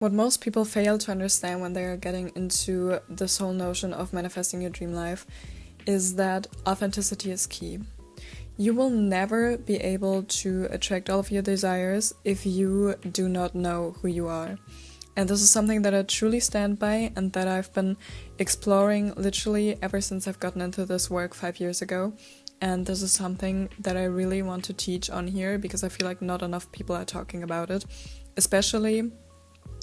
What most people fail to understand when they are getting into this whole notion of manifesting your dream life is that authenticity is key. You will never be able to attract all of your desires if you do not know who you are. And this is something that I truly stand by and that I've been exploring literally ever since I've gotten into this work 5 years ago. And this is something that I really want to teach on here because I feel like not enough people are talking about it, especially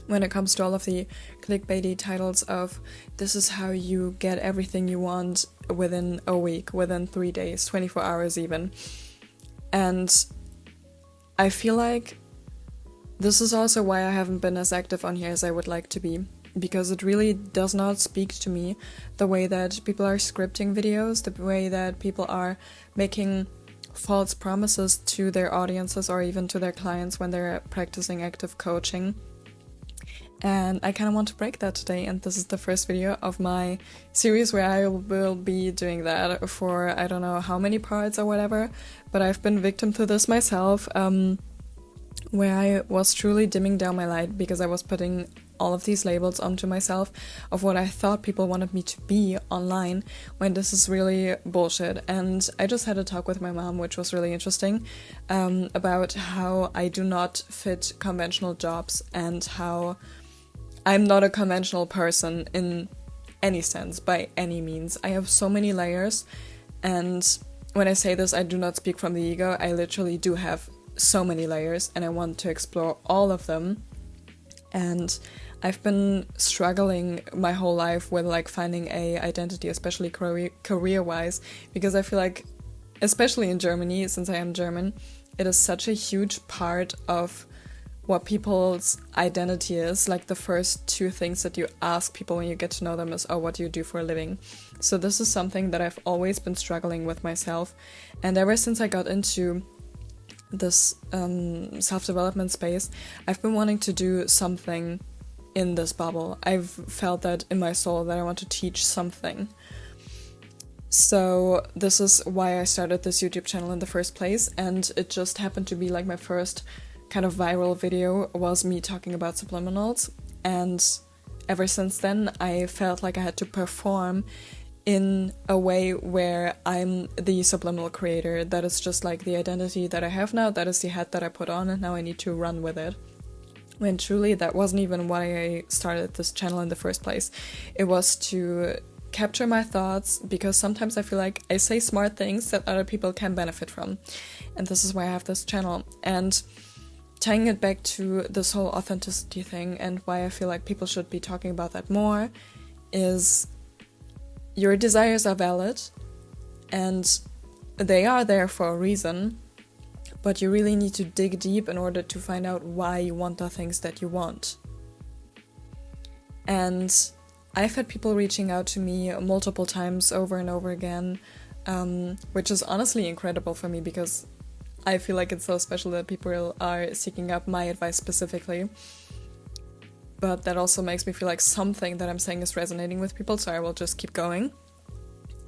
when it comes to all of the clickbaity titles of this is how you get everything you want within a week, within 3 days, 24 hours even. And I feel like this is also why I haven't been as active on here as I would like to be, because it really does not speak to me the way that people are scripting videos, the way that people are making false promises to their audiences or even to their clients when they're practicing active coaching. And I kind of want to break that today, and this is the first video of my series where I will be doing that for I don't know how many parts or whatever, but I've been victim to this myself, where I was truly dimming down my light because I was putting all of these labels onto myself of what I thought people wanted me to be online, when this is really bullshit. And I just had a talk with my mom, which was really interesting, about how I do not fit conventional jobs and how I'm not a conventional person in any sense, by any means. I have so many layers, and when I say this, I do not speak from the ego. I literally do have so many layers, and I want to explore all of them. And I've been struggling my whole life with like finding a identity, especially career-wise, because I feel like, especially in Germany, since I am German, it is such a huge part of what people's identity is. Like the first two things that you ask people when you get to know them is, oh, what do you do for a living? So this is something that I've always been struggling with myself. And ever since I got into this self-development space, I've been wanting to do something in this bubble. I've felt that in my soul that I want to teach something. So this is why I started this YouTube channel in the first place, and it just happened to be like my first kind of viral video was me talking about subliminals, and ever since then I felt like I had to perform in a way where I'm the subliminal creator. That is just like the identity that I have now, that is the hat that I put on, and now I need to run with it. When truly that wasn't even why I started this channel in the first place. It was to capture my thoughts, because sometimes I feel like I say smart things that other people can benefit from, and this is why I have this channel. And tying it back to this whole authenticity thing and why I feel like people should be talking about that more is your desires are valid and they are there for a reason, but you really need to dig deep in order to find out why you want the things that you want. And I've had people reaching out to me multiple times over and over again, which is honestly incredible for me because I feel like it's so special that people are seeking out my advice specifically. But that also makes me feel like something that I'm saying is resonating with people, so I will just keep going.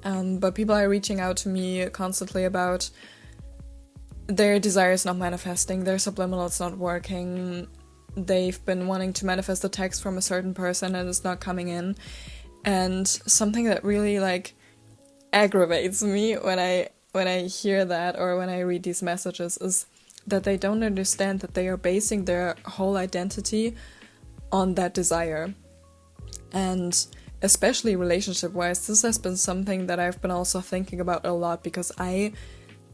But people are reaching out to me constantly about their desires not manifesting, their subliminals not working. They've been wanting to manifest a text from a certain person and it's not coming in. And something that really like aggravates me when I hear that or when I read these messages is that they don't understand that they are basing their whole identity on that desire. And especially relationship-wise, this has been something that I've been also thinking about a lot, because I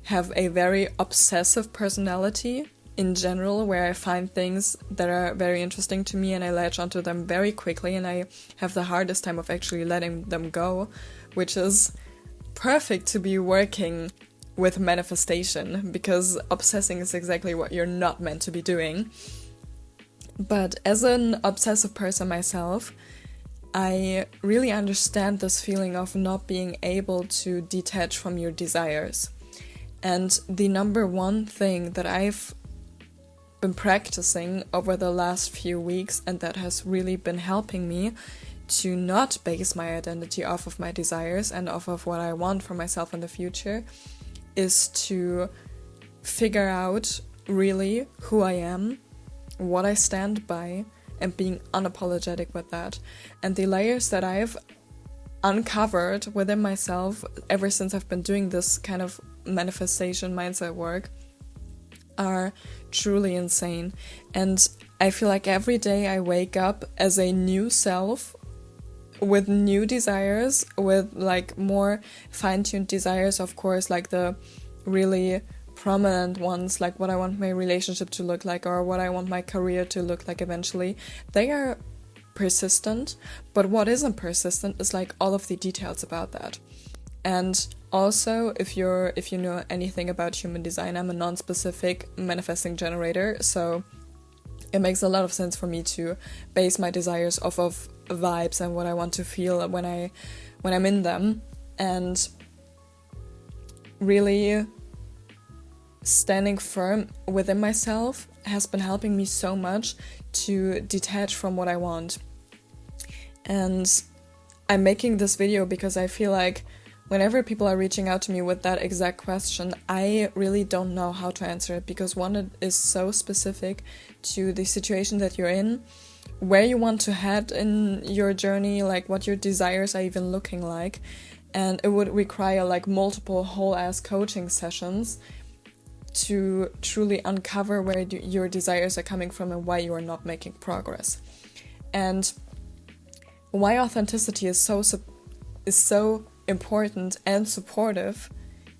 have a very obsessive personality in general, where I find things that are very interesting to me and I latch onto them very quickly, and I have the hardest time of actually letting them go, which is perfect to be working with manifestation, because obsessing is exactly what you're not meant to be doing. But as an obsessive person myself, I really understand this feeling of not being able to detach from your desires. And the number one thing that I've been practicing over the last few weeks, and that has really been helping me to not base my identity off of my desires and off of what I want for myself in the future, is to figure out really who I am, what I stand by, and being unapologetic with that. And the layers that I've uncovered within myself ever since I've been doing this kind of manifestation mindset work are truly insane. And I feel like every day I wake up as a new self with new desires, with like more fine-tuned desires, of course, like the really prominent ones, like what I want my relationship to look like or what I want my career to look like eventually. They are persistent, but what isn't persistent is like all of the details about that. And also, if you know anything about human design, I'm a non-specific manifesting generator, so it makes a lot of sense for me to base my desires off of vibes and what I want to feel when I'm in them. And really standing firm within myself has been helping me so much to detach from what I want. And I'm making this video because I feel like whenever people are reaching out to me with that exact question, I really don't know how to answer it, because one, it is so specific to the situation that you're in, where you want to head in your journey, like what your desires are even looking like. And it would require like multiple whole ass coaching sessions to truly uncover where your desires are coming from and why you are not making progress. And why authenticity is so important and supportive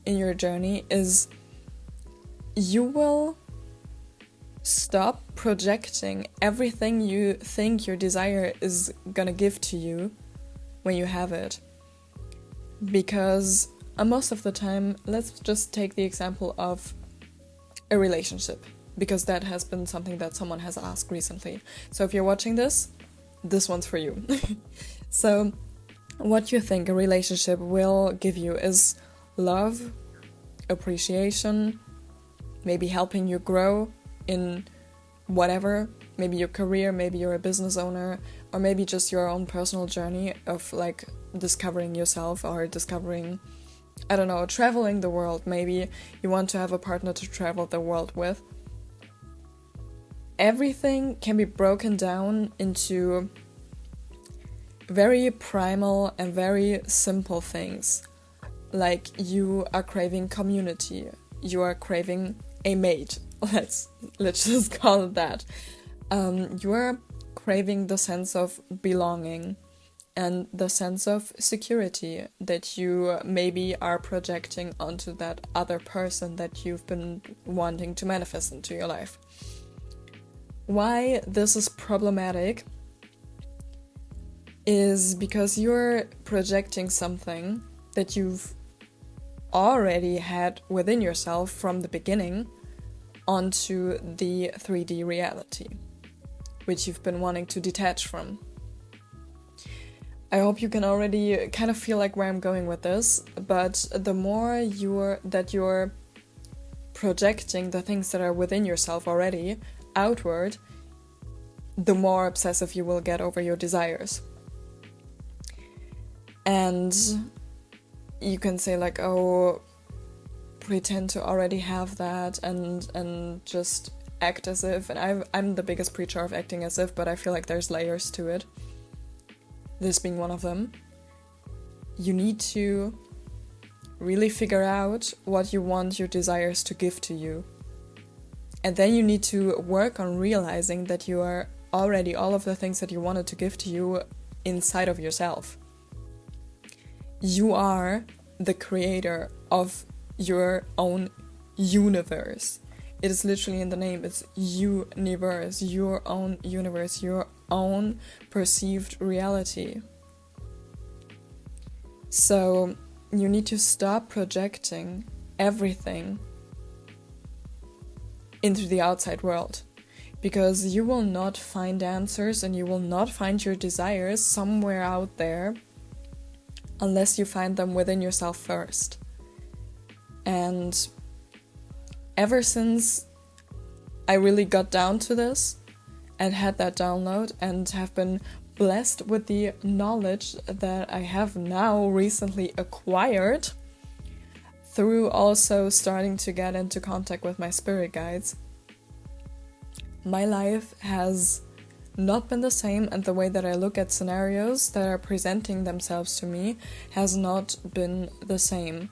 in your journey is you will stop projecting everything you think your desire is gonna give to you when you have it. Because most of the time, let's just take the example of a relationship, because that has been something that someone has asked recently. So if you're watching this one's for you. So what you think a relationship will give you is love, appreciation, maybe helping you grow in whatever, maybe your career, maybe you're a business owner, or maybe just your own personal journey of like discovering yourself or discovering, I don't know, traveling the world. Maybe you want to have a partner to travel the world with. Everything can be broken down into very primal and very simple things. Like you are craving community, you are craving a mate, let's just call it that. You are craving the sense of belonging and the sense of security that you maybe are projecting onto that other person that you've been wanting to manifest into your life. Why this is problematic is because you're projecting something that you've already had within yourself from the beginning onto the 3D reality, which you've been wanting to detach from. I hope you can already kind of feel like where I'm going with this, but the more you're projecting the things that are within yourself already outward, the more obsessive you will get over your desires. And you can say like, oh, pretend to already have that and just act as if. And I'm the biggest preacher of acting as if, but I feel like there's layers to it. This being one of them. You need to really figure out what you want your desires to give to you. And then you need to work on realizing that you are already all of the things that you wanted to give to you inside of yourself. You are the creator of your own universe. It is literally in the name. It's universe, your own universe, your own perceived reality. So you need to stop projecting everything into the outside world, because you will not find answers and you will not find your desires somewhere out there unless you find them within yourself first. And ever since I really got down to this and had that download and have been blessed with the knowledge that I have now recently acquired through also starting to get into contact with my spirit guides, my life has not been the same, and the way that I look at scenarios that are presenting themselves to me has not been the same.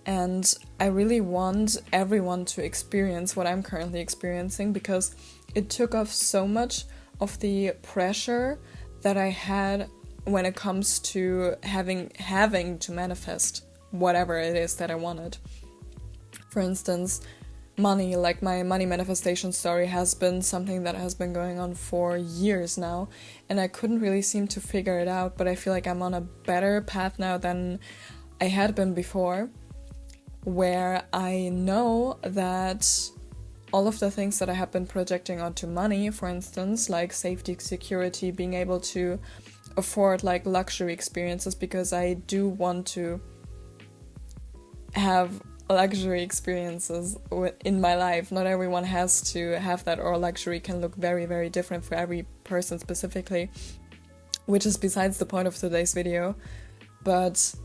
And I really want everyone to experience what I'm currently experiencing, because it took off so much of the pressure that I had when it comes to having to manifest whatever it is that I wanted. For instance, money, like my money manifestation story has been something that has been going on for years now, and I couldn't really seem to figure it out, but I feel like I'm on a better path now than I had been before, where I know that all of the things that I have been projecting onto money, for instance, like safety, security, being able to afford like luxury experiences, because I do want to have luxury experiences in my life. Not everyone has to have that, or luxury can look very, very different for every person specifically, which is besides the point of today's video. But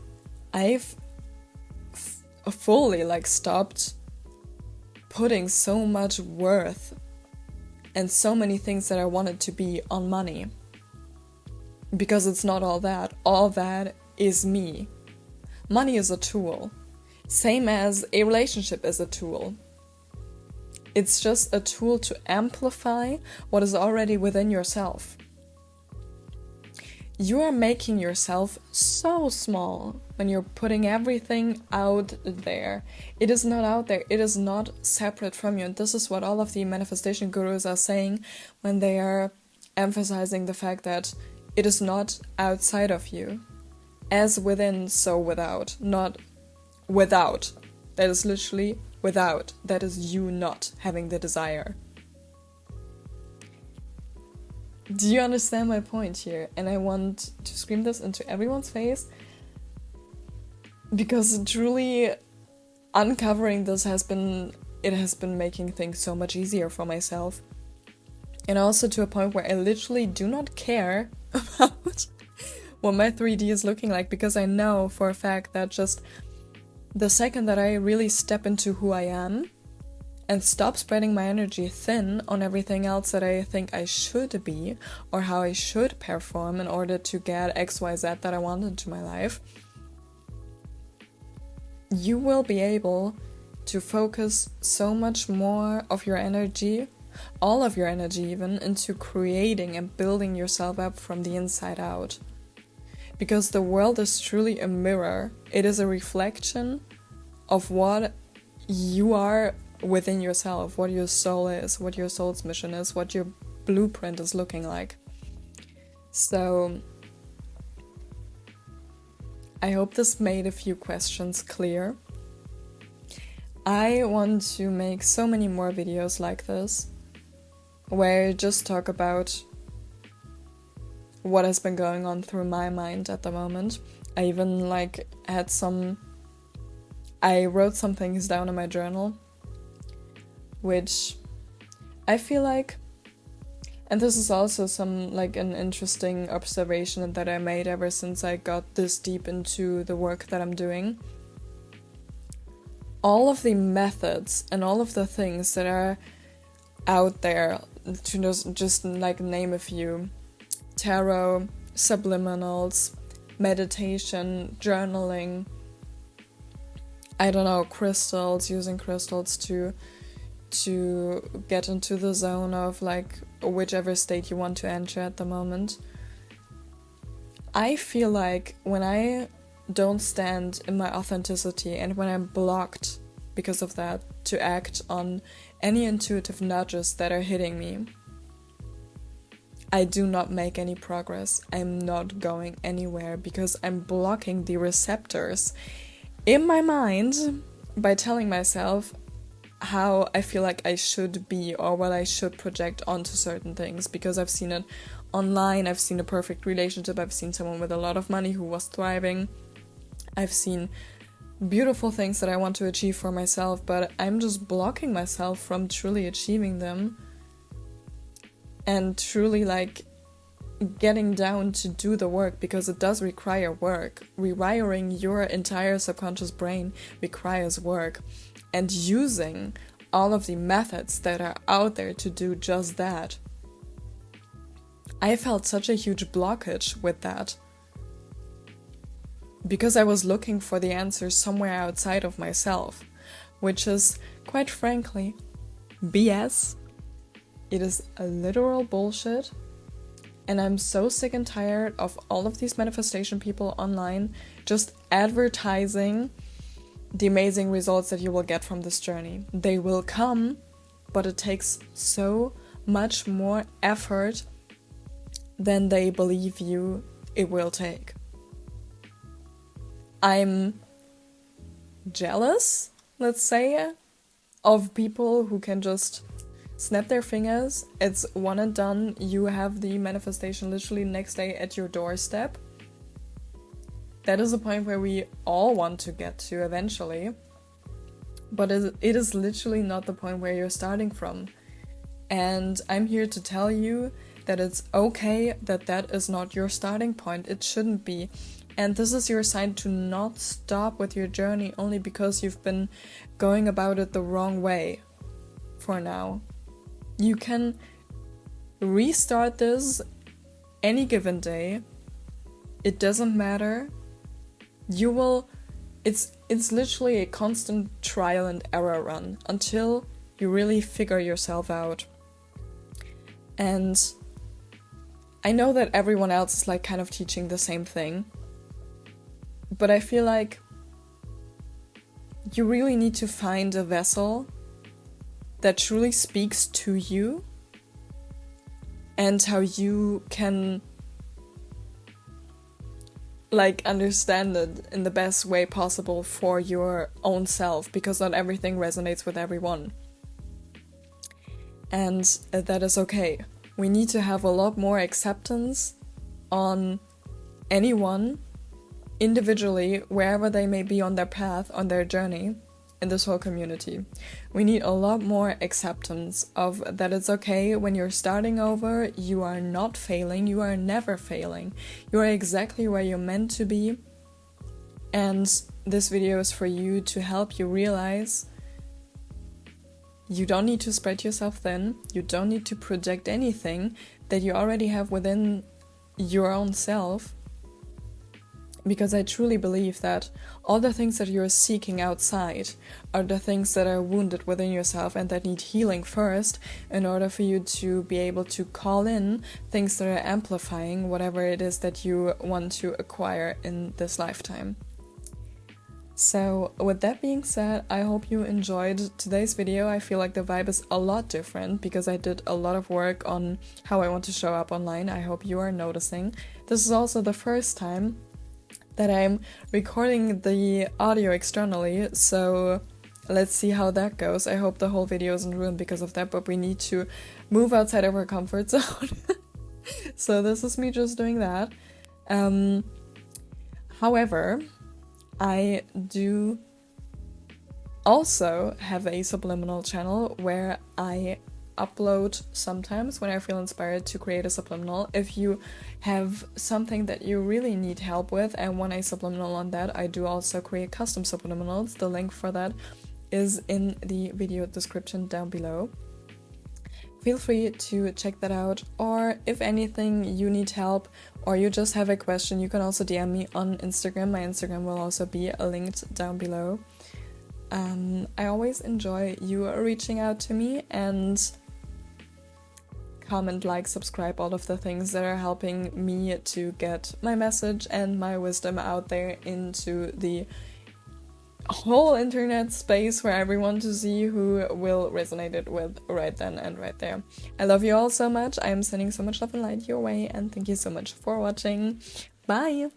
I've fully like stopped putting so much worth and so many things that I wanted to be on money, because it's not all that. All that is me. Money is a tool, same as a relationship is a tool. It's just a tool to amplify what is already within yourself. You are making yourself so small when you're putting everything out there. It is not out there. It is not separate from you. And this is what all of the manifestation gurus are saying when they are emphasizing the fact that it is not outside of you. As within, so without. Not without. That is literally without. That is you not having the desire. Do you understand my point here? And I want to scream this into everyone's face, because truly uncovering this has been making things so much easier for myself. And also to a point where I literally do not care about what my 3D is looking like, because I know for a fact that just the second that I really step into who I am and stop spreading my energy thin on everything else that I think I should be, or how I should perform in order to get XYZ that I want into my life, you will be able to focus so much more of your energy, all of your energy even, into creating and building yourself up from the inside out. Because the world is truly a mirror. It is a reflection of what you are within yourself, what your soul is, what your soul's mission is, what your blueprint is looking like. So I hope this made a few questions clear. I want to make so many more videos like this, where I just talk about what has been going on through my mind at the moment. I even I wrote some things down in my journal, which I feel like, and this is also an interesting observation that I made ever since I got this deep into the work that I'm doing. All of the methods and all of the things that are out there, to just name a few: tarot, subliminals, meditation, journaling, crystals, using crystals to get into the zone of whichever state you want to enter at the moment. I feel like when I don't stand in my authenticity, and when I'm blocked because of that to act on any intuitive nudges that are hitting me, I do not make any progress. I'm not going anywhere, because I'm blocking the receptors in my mind by telling myself how I feel like I should be, or what I should project onto certain things, because I've seen it online. I've seen a perfect relationship. I've seen someone with a lot of money who was thriving. I've seen beautiful things that I want to achieve for myself, but I'm just blocking myself from truly achieving them and truly getting down to do the work, because it does require work. Rewiring your entire subconscious brain requires work, and using all of the methods that are out there to do just that. I felt such a huge blockage with that. Because I was looking for the answers somewhere outside of myself, which is, quite frankly, BS. It is a literal bullshit. And I'm so sick and tired of all of these manifestation people online just advertising the amazing results that you will get from this journey. They will come, but it takes so much more effort than they believe you it will take. I'm jealous, let's say, of people who can just snap their fingers, it's one and done, you have the manifestation literally next day at your doorstep. That is a point where we all want to get to eventually, but it is literally not the point where you're starting from. And I'm here to tell you that it's okay that that is not your starting point. It shouldn't be. And this is your sign to not stop with your journey only because you've been going about it the wrong way for now. You can restart this any given day. It doesn't matter. It's literally a constant trial and error run until you really figure yourself out. And I know that everyone else is like kind of teaching the same thing, but I feel like you really need to find a vessel that truly speaks to you and how you can like understand it in the best way possible for your own self, because not everything resonates with everyone. And that is okay. We need to have a lot more acceptance on anyone individually, wherever they may be on their path, on their journey in this whole community. We need a lot more acceptance of that it's okay when you're starting over, you are not failing, you are never failing. You are exactly where you're meant to be. And this video is for you to help you realize you don't need to spread yourself thin, you don't need to project anything that you already have within your own self. Because I truly believe that all the things that you're seeking outside are the things that are wounded within yourself and that need healing first in order for you to be able to call in things that are amplifying whatever it is that you want to acquire in this lifetime. So with that being said, I hope you enjoyed today's video. I feel like the vibe is a lot different because I did a lot of work on how I want to show up online. I hope you are noticing. This is also the first time that I'm recording the audio externally, so let's see how that goes. I hope the whole video isn't ruined because of that, but we need to move outside of our comfort zone. So this is me just doing that. However, I do also have a subliminal channel where I upload sometimes when I feel inspired to create a subliminal. If you have something that you really need help with and want a subliminal on that, I do also create custom subliminals. The link for that is in the video description down below. Feel free to check that out, or if anything you need help or you just have a question, you can also DM me on Instagram. My Instagram will also be linked down below. I always enjoy you reaching out to me, and comment, like, subscribe, all of the things that are helping me to get my message and my wisdom out there into the whole internet space for everyone to see who will resonate it with right then and right there. I love you all so much. I am sending so much love and light your way, and thank you so much for watching. Bye!